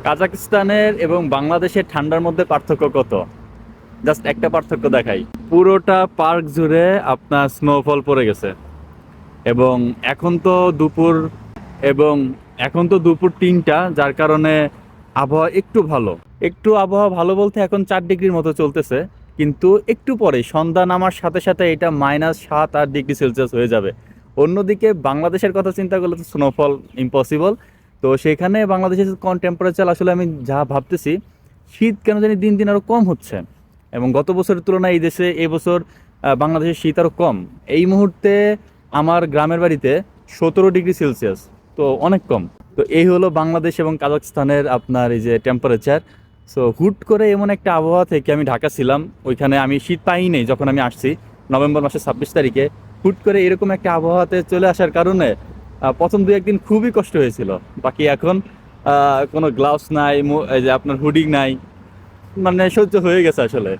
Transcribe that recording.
কাজাকস্তানের এবং বাংলাদেশের ঠান্ডার মধ্যে পার্থক্য কত? জাস্ট একটা পার্থক্য দেখাই। পুরোটা পার্ক জুড়ে আপনার স্নোফল পড়ে গেছে। এবং এখন তো দুপুর এবং এখন তো দুপুর 3টা, যার কারণে আবহাওয়া একটু ভালো। একটু আবহাওয়া ভালো বলতে এখন 4 ডিগ্রির মতো চলতেছে। কিন্তু একটু পরে সন্ধ্যা নামার সাথে সাথে এটা -7-8 ডিগ্রি সেলসিয়াস হয়ে যাবে। অন্যদিকে বাংলাদেশের কথা চিন্তা করলে তো স্নোফল ইম্পসিবল। তো সেখানে বাংলাদেশের কোন টেম্পারেচার, আসলে আমি যা ভাবতেছি শীত কেন জানি দিন দিন আরও কম হচ্ছে। এবং গত বছরের তুলনায় এই দেশে এবছর বাংলাদেশের শীত আরও কম। এই মুহূর্তে আমার গ্রামের বাড়িতে 17 ডিগ্রি সেলসিয়াস, তো অনেক কম। তো এই হলো বাংলাদেশ এবং কাজাকস্তানের আপনার এই যে টেম্পারেচার। সো হুট করে এমন একটা আবহাওয়া থেকে, আমি ঢাকা ছিলাম, ওইখানে আমি শীত পাইনি নেই যখন আমি আসছি নভেম্বর মাসের 26 তারিখে। হুট করে এরকম একটা আবহাওয়াতে চলে আসার কারণে প্রথম 2-1 দিন খুবই কষ্ট হয়েছিল। বাকি এখন কোনো গ্লাভস নাই, এই যে আপনার হুডি নাই, মানে সহ্য হয়ে গেছে আসলে।